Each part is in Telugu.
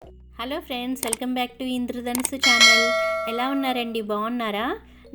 Hello friends, welcome back to Indradhanusu channel. ఎలా ఉన్నారండి? బాగున్నారా?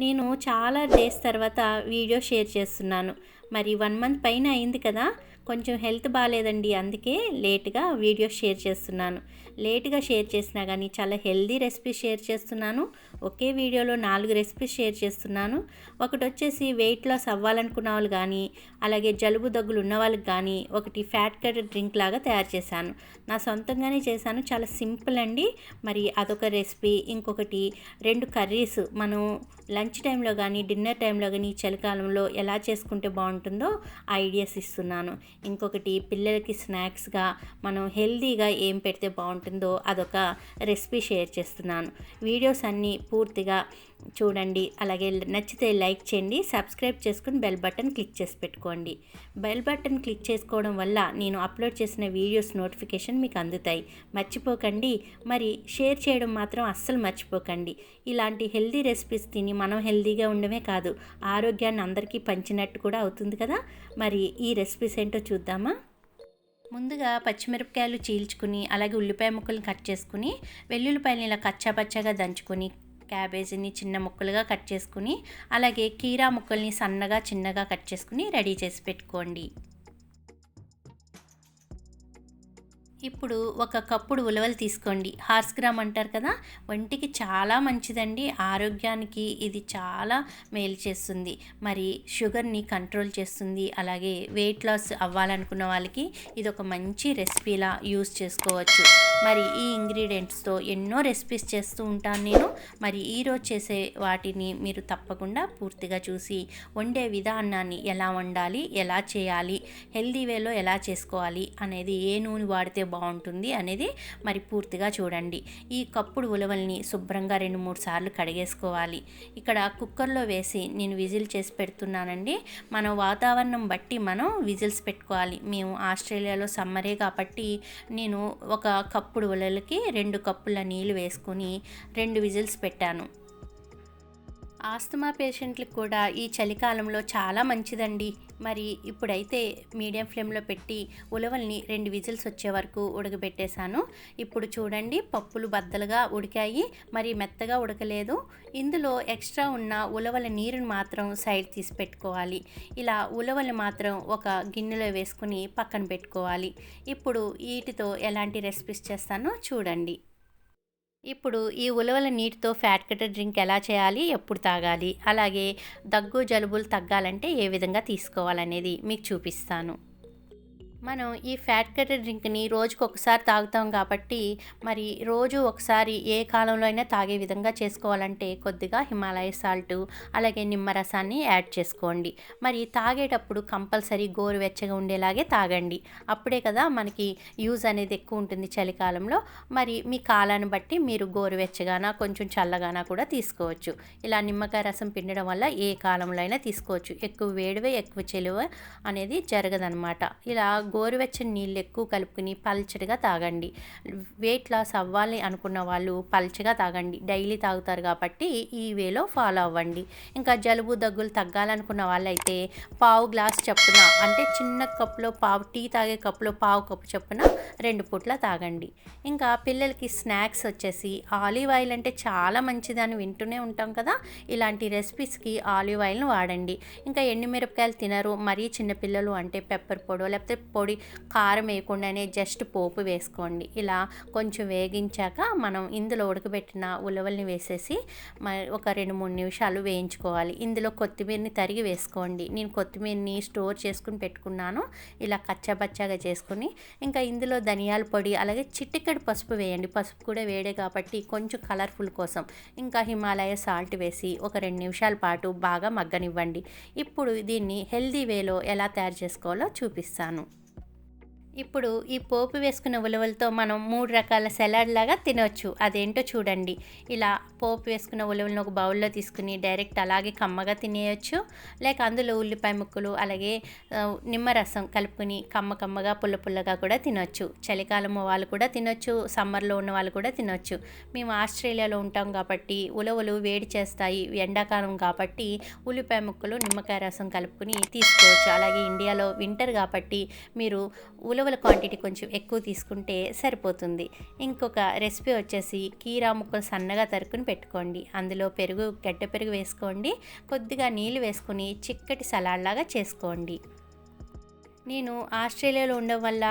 నేను చాలా డేస్ తర్వాత వీడియో షేర్ చేస్తున్నాను. మరి 1 మంత్ పైన అయింది కదా, కొంచెం హెల్త్ బాగాలేదండి, అందుకే లేట్గా వీడియో షేర్ చేస్తున్నాను. లేట్గా షేర్ చేసినా కానీ చాలా హెల్దీ రెసిపీ షేర్ చేస్తున్నాను. ఒకే వీడియోలో 4 రెసిపీస్ షేర్ చేస్తున్నాను. ఒకటి వచ్చేసి వెయిట్ లాస్ అవ్వాలనుకున్న వాళ్ళు కానీ, అలాగే జలుబు దగ్గులు ఉన్న వాళ్ళకి కానీ ఒకటి ఫ్యాట్ కటర్ డ్రింక్ లాగా తయారు చేశాను. నా సొంతంగానే చేశాను, చాలా సింపుల్ అండి. మరి అదొక రెసిపీ. ఇంకొకటి 2 కర్రీస్ మనం లంచ్ టైంలో కానీ డిన్నర్ టైంలో కానీ చలికాలంలో ఎలా చేసుకుంటే బాగుంటుందో ఐడియాస్ ఇస్తున్నాను. ఇంకొకటి పిల్లలకి స్నాక్స్గా మనం హెల్తీగా ఏం పెడితే బాగుంటుందో అదొక రెసిపీ షేర్ చేస్తున్నాను. వీడియోస్ అన్నీ పూర్తిగా చూడండి. అలాగే నచ్చితే లైక్ చేయండి, సబ్స్క్రైబ్ చేసుకుని బెల్ బటన్ క్లిక్ చేసి పెట్టుకోండి. బెల్ బటన్ క్లిక్ చేసుకోవడం వల్ల నేను అప్లోడ్ చేసిన వీడియోస్ నోటిఫికేషన్ మీకు అందుతాయి. మర్చిపోకండి. మరి షేర్ చేయడం మాత్రం అస్సలు మర్చిపోకండి. ఇలాంటి హెల్తీ రెసిపీస్ తిని మనం హెల్తీగా ఉండమే కాదు, ఆరోగ్యాన్ని అందరికీ పంచినట్టు కూడా అవుతుంది కదా. మరి ఈ రెసిపీస్ ఏంటో చూద్దామా? ముందుగా పచ్చిమిరపకాయలు చీల్చుకుని, అలాగే ఉల్లిపాయ ముక్కలు కట్ చేసుకుని, వెల్లుల్లిపాయలు ఇలా కచ్చాపచ్చాగా దంచుకొని, క్యాబేజీని చిన్న ముక్కలుగా కట్ చేసుకుని, అలాగే కీరా ముక్కల్ని సన్నగా చిన్నగా కట్ చేసుకుని రెడీ చేసి పెట్టుకోండి. ఇప్పుడు ఒక కప్పుడు ఉలవలు తీసుకోండి. హార్స్ గ్రామ్ అంటారు కదా, ఒంటికి చాలా మంచిదండి. ఆరోగ్యానికి ఇది చాలా మేలు చేస్తుంది. మరి షుగర్ని కంట్రోల్ చేస్తుంది. అలాగే వెయిట్ లాస్ అవ్వాలనుకున్న వాళ్ళకి ఇది ఒక మంచి రెసిపీలా యూస్ చేసుకోవచ్చు. మరి ఈ ఇంగ్రీడియంట్స్తో ఎన్నో రెసిపీస్ చేస్తూ ఉంటాను నేను. మరి ఈరోజు చేసే వాటిని మీరు తప్పకుండా పూర్తిగా చూసి వండే విధానాన్ని ఎలా వండాలి, ఎలా చేయాలి, హెల్దీ వేలో ఎలా చేసుకోవాలి అనేది, ఏ నూనె వాడితే బాగుంటుంది అనేది మరి పూర్తిగా చూడండి. ఈ కప్పుడు ఉలవల్ని శుభ్రంగా 2-3 సార్లు కడిగేసుకోవాలి. ఇక్కడ కుక్కర్లో వేసి నేను విజిల్ చేసి పెడుతున్నానండి. మన వాతావరణం బట్టి మనం విజిల్స్ పెట్టుకోవాలి. మేము ఆస్ట్రేలియాలో సమ్మరే కాబట్టి నేను ఒక కప్పుడు ఉలవలకి 2 కప్పుల నీళ్ళు వేసుకొని 2 విజిల్స్ పెట్టాను. ఆస్తమా పేషెంట్లకు కూడా ఈ చలికాలంలో చాలా మంచిదండి. మరి ఇప్పుడైతే మీడియం ఫ్లేమ్లో పెట్టి ఉలవల్ని 2 విజిల్స్ వచ్చే వరకు ఉడకబెట్టేశాను. ఇప్పుడు చూడండి, పప్పులు బద్దలుగా ఉడికాయి, మరి మెత్తగా ఉడకలేదు. ఇందులో ఎక్స్ట్రా ఉన్న ఉలవల నీరుని మాత్రం సైడ్ తీసి పెట్టుకోవాలి. ఇలా ఉలవలు మాత్రం ఒక గిన్నెలో వేసుకుని పక్కన పెట్టుకోవాలి. ఇప్పుడు వీటితో ఎలాంటి రెసిపీస్ చేస్తానో చూడండి. ఇప్పుడు ఈ ఉలవల నీటితో ఫ్యాట్ కటర్ డ్రింక్ ఎలా చేయాలి, ఎప్పుడు తాగాలి, అలాగే దగ్గు జలుబులు తగ్గాలంటే ఏ విధంగా తీసుకోవాలనేది మీకు చూపిస్తాను. మనం ఈ ఫ్యాట్ కటర్ డ్రింక్ని రోజుకు ఒకసారి తాగుతాం కాబట్టి, మరి రోజు ఒకసారి ఏ కాలంలో అయినా తాగే విధంగా చేసుకోవాలంటే కొద్దిగా హిమాలయ సాల్ట్, అలాగే నిమ్మరసాన్ని యాడ్ చేసుకోండి. మరి తాగేటప్పుడు కంపల్సరీ గోరువెచ్చగా ఉండేలాగే తాగండి. అప్పుడే కదా మనకి యూజ్ అనేది ఎక్కువ ఉంటుంది చలికాలంలో. మరి మీ కాలాన్ని బట్టి మీరు గోరువెచ్చగానా కొంచెం చల్లగానా కూడా తీసుకోవచ్చు. ఇలా నిమ్మకాయ రసం పిండడం వల్ల ఏ కాలంలో అయినా తీసుకోవచ్చు. ఎక్కువ వేడివే ఎక్కువ చెలువ అనేది జరగదనమాట. ఇలా గోరువెచ్చని నీళ్ళు ఎక్కువ కలుపుకుని పల్చడిగా తాగండి. వెయిట్ లాస్ అవ్వాలి అనుకున్న వాళ్ళు పల్చగా తాగండి. డైలీ తాగుతారు కాబట్టి ఈ వేలో ఫాలో అవ్వండి. ఇంకా జలుబు దగ్గులు తగ్గాలనుకున్న వాళ్ళైతే పావు గ్లాస్ చొప్పున, అంటే చిన్న కప్పులో పావు, టీ తాగే కప్పులో పావు కప్పు చొప్పున 2 పూట్ల తాగండి. ఇంకా పిల్లలకి స్నాక్స్ వచ్చేసి ఆలివ్ ఆయిల్ అంటే చాలా మంచిదని వింటూనే ఉంటాం కదా. ఇలాంటి రెసిపీస్కి ఆలివ్ ఆయిల్ని వాడండి. ఇంకా ఎండుమిరపకాయలు తినరు, మరీ చిన్నపిల్లలు అంటే పెప్పర్ పొడో లేకపోతే పొడి కారం వేయకుండానే జస్ట్ పోపు వేసుకోండి. ఇలా కొంచెం వేగించాక మనం ఇందులో ఉడకబెట్టిన ఉలవల్ని వేసేసి ఒక 2-3 నిమిషాలు వేయించుకోవాలి. ఇందులో కొత్తిమీరని తరిగి వేసుకోండి. నేను కొత్తిమీరని స్టోర్ చేసుకుని పెట్టుకున్నాను. ఇలా కచ్చాపచ్చాగా చేసుకుని, ఇంకా ఇందులో ధనియాల పొడి, అలాగే చిటికెడు పసుపు వేయండి. పసుపు కూడా వేడే కాబట్టి కొంచెం కలర్ఫుల్ కోసం. ఇంకా హిమాలయ సాల్ట్ వేసి ఒక 2 నిమిషాల పాటు బాగా మగ్గనివ్వండి. ఇప్పుడు దీన్ని హెల్దీ వేలో ఎలా తయారు చేసుకోవాలో చూపిస్తాను. ఇప్పుడు ఈ పోపు వేసుకున్న ఉలవలతో మనం 3 రకాల సలాడ్ లాగా తినవచ్చు. అదేంటో చూడండి. ఇలా పోపు వేసుకున్న ఉలవలను ఒక బౌల్లో తీసుకుని డైరెక్ట్ అలాగే కమ్మగా తినేయచ్చు. లేక అందులో ఉల్లిపాయ ముక్కలు, అలాగే నిమ్మరసం కలుపుకొని కమ్మగా పుల్లగా కూడా తినొచ్చు. చలికాలం వాళ్ళు కూడా తినొచ్చు, సమ్మర్లో ఉన్న వాళ్ళు కూడా తినొచ్చు. మేము ఆస్ట్రేలియాలో ఉంటాం కాబట్టి ఉలవలు వేడి చేస్తాయి, ఎండాకాలం కాబట్టి ఉల్లిపాయ ముక్కలు నిమ్మకాయ రసం కలుపుకొని తీసుకోవచ్చు. అలాగే ఇండియాలో వింటర్ కాబట్టి మీరు ఉలవ ఉలవల క్వాంటిటీ కొంచెం ఎక్కువ తీసుకుంటే సరిపోతుంది. ఇంకొక రెసిపీ వచ్చేసి కీరా ముక్కలు సన్నగా తరుక్కుని పెట్టుకోండి. అందులో పెరుగు, గడ్డ పెరుగు వేసుకోండి. కొద్దిగా నీళ్ళు వేసుకొని చిక్కటి సలాడ్ లాగా చేసుకోండి. నేను ఆస్ట్రేలియాలో ఉండడం వల్ల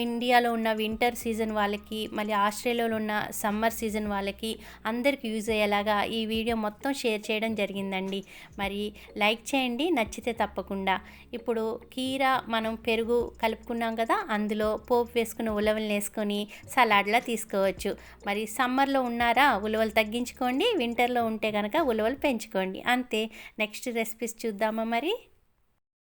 ఇండియాలో ఉన్న వింటర్ సీజన్ వాళ్ళకి, మళ్ళీ ఆస్ట్రేలియాలో ఉన్న సమ్మర్ సీజన్ వాళ్ళకి అందరికి యూజ్ అయ్యేలాగా ఈ వీడియో మొత్తం షేర్ చేయడం జరిగిందండి. మరి లైక్ చేయండి నచ్చితే తప్పకుండా. ఇప్పుడు కీరా మనం పెరుగు కలుపుకున్నాం కదా, అందులో పోపు వేసుకున్న ఉలవలు వేసుకొని సలాడ్లా తీసుకోవచ్చు. మరి సమ్మర్లో ఉన్నారా ఉలవలు తగ్గించుకోండి, వింటర్లో ఉంటే కనుక ఉలవలు పెంచుకోండి. అంతే. నెక్స్ట్ రెసిపీస్ చూద్దామా మరి.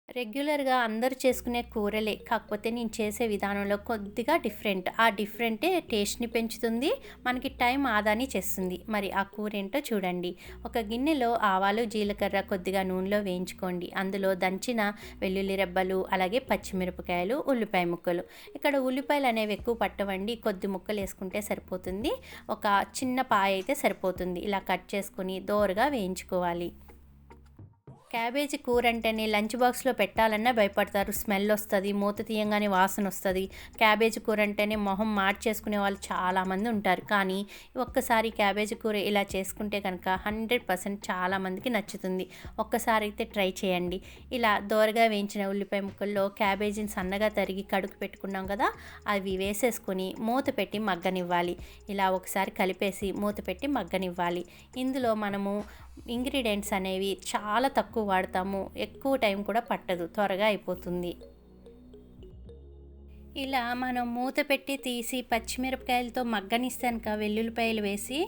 రెగ్యులర్గా అందరూ చేసుకునే కూరలే, కాకపోతే నేను చేసే విధానంలో కొద్దిగా డిఫరెంట్. ఆ డిఫరెంటే టేస్ట్ని పెంచుతుంది, మనకి టైం ఆదాని చేస్తుంది. మరి ఆ కూర ఏంటో చూడండి. ఒక గిన్నెలో ఆవాలు, జీలకర్ర కొద్దిగా నూనెలో వేయించుకోండి. అందులో దంచిన వెల్లుల్లి రెబ్బలు, అలాగే పచ్చిమిరపకాయలు, ఉల్లిపాయ ముక్కలు. ఇక్కడ ఉల్లిపాయలు అనేవి ఎక్కువ పట్టవండి, కొద్ది ముక్కలు వేసుకుంటే సరిపోతుంది. ఒక చిన్న పాయ అయితే సరిపోతుంది. ఇలా కట్ చేసుకొని దోరగా వేయించుకోవాలి. క్యాబేజీ కూర అంటేనే లంచ్ బాక్స్లో పెట్టాలన్నా భయపడతారు. స్మెల్ వస్తుంది, మూత తీయంగానే వాసన వస్తుంది. క్యాబేజీ కూర అంటేనే మొహం మార్చేసుకునే వాళ్ళు చాలామంది ఉంటారు. కానీ ఒక్కసారి క్యాబేజీ కూర ఇలా చేసుకుంటే కనుక 100% చాలామందికి నచ్చుతుంది. ఒక్కసారి అయితే ట్రై చేయండి. ఇలా దోరగా వేయించిన ఉల్లిపాయ ముక్కల్లో క్యాబేజీని సన్నగా తరిగి కడుగు పెట్టుకున్నాం కదా, అవి వేసేసుకొని మూత పెట్టి మగ్గనివ్వాలి. ఇలా ఒకసారి కలిపేసి మూత పెట్టి మగ్గనివ్వాలి. ఇందులో మనము ఇంగ్రీడియంట్స్ అనేవి చాలా తక్కువ వాడతాము, ఎక్కువ టైం కూడా పట్టదు, త్వరగా అయిపోతుంది. ఇలా మనం మూత పెట్టి తీసి పచ్చిమిరపకాయలతో మగ్గనిస్తానుక వెల్లుల్లిపాయలు వేసి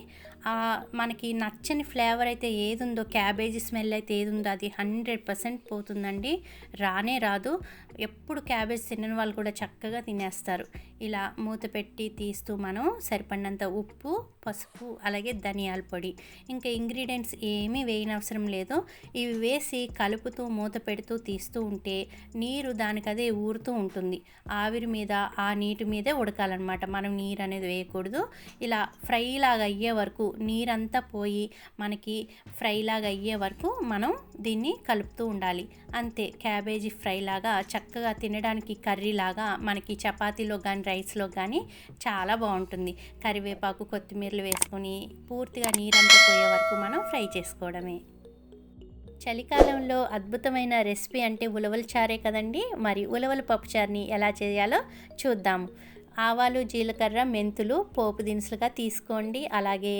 మనకి నచ్చని ఫ్లేవర్ అయితే ఏది ఉందో, క్యాబేజీ స్మెల్ అయితే ఏది ఉందో అది 100% పోతుందండి, రానే రాదు. ఎప్పుడు క్యాబేజ్ తినని వాళ్ళు కూడా చక్కగా తినేస్తారు. ఇలా మూత పెట్టి తీస్తూ మనం సరిపడినంత ఉప్పు, పసుపు, అలాగే ధనియాల పొడి, ఇంకా ఇంగ్రీడియంట్స్ ఏమీ వేయనవసరం లేదు. ఇవి వేసి కలుపుతూ మూత పెడుతూ తీస్తూ ఉంటే నీరు దానికదే ఊరుతూ ఉంటుంది. ఆవిరి మీద ఆ నీటి మీదే ఉడకాలన్నమాట, మనం నీరు అనేది వేయకూడదు. ఇలా ఫ్రై లాగా అయ్యే వరకు, నీరంతా పోయి మనకి ఫ్రై లాగా అయ్యే వరకు మనం దీన్ని కలుపుతూ ఉండాలి. అంతే. క్యాబేజీ ఫ్రై లాగా చక్కగా తినడానికి కర్రీ లాగా మనకి చపాతీలో కానీ రైస్లో కానీ చాలా బాగుంటుంది. కరివేపాకు, కొత్తిమీరలు వేసుకొని పూర్తిగా నీరంతా పోయే వరకు మనం ఫ్రై చేసుకోవడమే. చలికాలంలో అద్భుతమైన రెసిపీ అంటే ఉలవల చారే కదండి. మరి ఉలవల పప్పుచారుని ఎలా చేయాలో చూద్దాము. ఆవాలు, జీలకర్ర, మెంతులు పోపు దినుసులుగా తీసుకోండి. అలాగే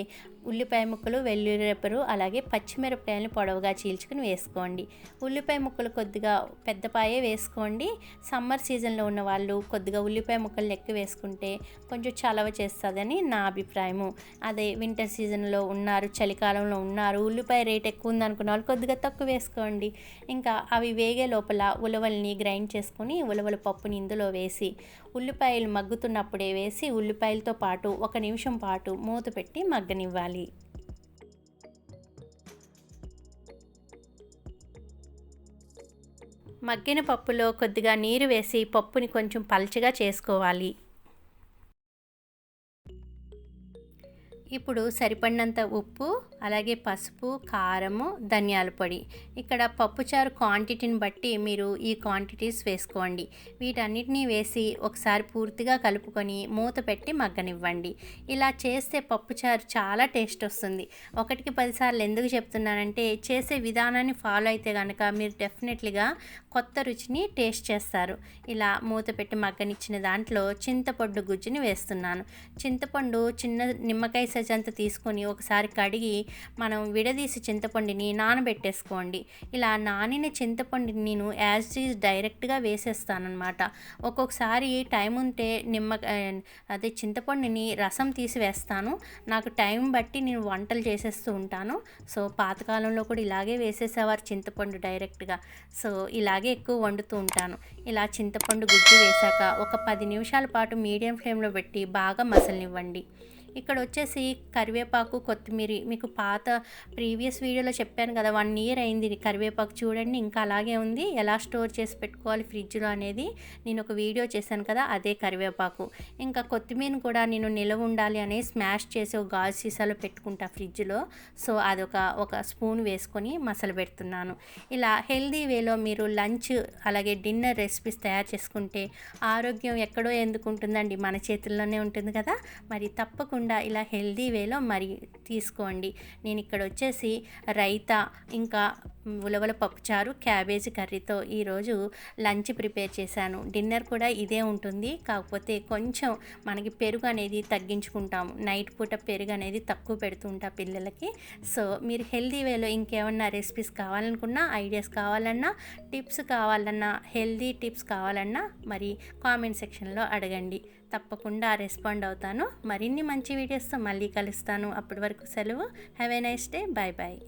ఉల్లిపాయ ముక్కలు, వెల్లుల్లి రెబ్బలు, అలాగే పచ్చిమిరపకాయలను పొడవుగా చీల్చుకుని వేసుకోండి. ఉల్లిపాయ ముక్కలు కొద్దిగా పెద్దపాయే వేసుకోండి. సమ్మర్ సీజన్లో ఉన్న వాళ్ళు కొద్దిగా ఉల్లిపాయ ముక్కలు ఎక్కువ వేసుకుంటే కొంచెం చలవ చేస్తుందని నా అభిప్రాయము. అదే వింటర్ సీజన్లో ఉన్నారు, చలికాలంలో ఉన్నారు, ఉల్లిపాయ రేట్ ఎక్కువ ఉందనుకున్న వాళ్ళు కొద్దిగా తక్కువ వేసుకోండి. ఇంకా అవి వేగే లోపల ఉలవల్ని గ్రైండ్ చేసుకొని ఉలవల పప్పుని ఇందులో వేసి ఉల్లిపాయలు మగ్గుతున్నప్పుడే వేసి ఉల్లిపాయలతో పాటు 1 నిమిషం పాటు మూత పెట్టి మగ్గనివ్వాలి. మగ్గిన పప్పులో కొద్దిగా నీరు వేసి పప్పుని కొంచెం పల్చగా చేసుకోవాలి. ఇప్పుడు సరిపడినంత ఉప్పు, అలాగే పసుపు, కారము, ధనియాల పొడి. ఇక్కడ పప్పుచారు క్వాంటిటీని బట్టి మీరు ఈ క్వాంటిటీస్ వేసుకోండి. వీటన్నిటినీ వేసి ఒకసారి పూర్తిగా కలుపుకొని మూత పెట్టి మగ్గనివ్వండి. ఇలా చేస్తే పప్పుచారు చాలా టేస్ట్ వస్తుంది. 1కి 10 సార్లు ఎందుకు చెప్తున్నానంటే చేసే విధానాన్ని ఫాలో అయితే కనుక మీరు డెఫినెట్లీగా కొత్త రుచిని టేస్ట్ చేస్తారు. ఇలా మూత పెట్టి మగ్గనిచ్చిన దాంట్లో చింతపండు గుజ్జుని వేస్తున్నాను. చింతపండు చిన్న నిమ్మకాయ సైజ్ అంతా తీసుకొని ఒకసారి కడిగి మనం విడదీసి చింతపండుని నానబెట్టేసుకోండి. ఇలా నానిన చింతపండుని నేను యాజ్ ఈజ్ డైరెక్ట్గా వేసేస్తానమాట. ఒక్కొక్కసారి టైం ఉంటే అదే చింతపండుని రసం తీసి వేస్తాను. నాకు టైం బట్టి నేను వంటలు చేసేస్తూ ఉంటాను. సో పాతకాలంలో కూడా ఇలాగే వేసేసేవారు చింతపండు డైరెక్ట్గా. సో ఇలాగే ఎక్కువ వండుతూ ఉంటాను. ఇలా చింతపండు గుజ్జు వేశాక ఒక 10 నిమిషాల పాటు మీడియం ఫ్లేమ్లో పెట్టి బాగా మసలనివ్వండి. ఇక్కడ వచ్చేసి కరివేపాకు, కొత్తిమీర మీకు పాత ప్రీవియస్ వీడియోలో చెప్పాను కదా, 1 ఇయర్ అయింది ఇది కరివేపాకు. చూడండి ఇంకా అలాగే ఉంది. ఎలా స్టోర్ చేసి పెట్టుకోవాలి ఫ్రిడ్జ్లో అనేది నేను ఒక వీడియో చేశాను కదా, అదే కరివేపాకు. ఇంకా కొత్తిమీరని కూడా నేను నిలవ ఉండాలి అని స్మాష్ చేసి ఒక గాజు సీసాలో పెట్టుకుంటా ఫ్రిడ్జ్లో. సో ఒక స్పూన్ వేసుకొని మసలు పెడుతున్నాను. ఇలా హెల్దీ వేలో మీరు లంచ్ అలాగే డిన్నర్ రెసిపీస్ తయారు చేసుకుంటే ఆరోగ్యం ఎక్కడో ఎందుకు ఉంటుందండి, మన చేతుల్లోనే ఉంటుంది కదా. మరి తప్పకుండా ఇలా హెల్దీ వేలో మరి తీసుకోండి. నేను ఇక్కడ వచ్చేసి రైతా, ఇంకా ఉలవల పప్పుచారు, క్యాబేజీ కర్రీతో ఈరోజు లంచ్ ప్రిపేర్ చేశాను. డిన్నర్ కూడా ఇదే ఉంటుంది. కాకపోతే కొంచెం మనకి పెరుగు అనేది తగ్గించుకుంటాము. నైట్ పూట పెరుగు అనేది తక్కువ పెడుతూ ఉంటా పిల్లలకి. సో మీరు హెల్దీ వేలో ఇంకేమన్నా రెసిపీస్ కావాలనుకున్నా, ఐడియాస్ కావాలన్నా, టిప్స్ కావాలన్నా, హెల్దీ టిప్స్ కావాలన్నా మరి కామెంట్ సెక్షన్లో అడగండి. తప్పకుండా రెస్పాండ్ అవుతాను. మరిన్ని మంచి వీడియోస్తో మళ్ళీ కలుస్తాను. అప్పటి వరకు సెలవు. Have a nice day. Bye bye.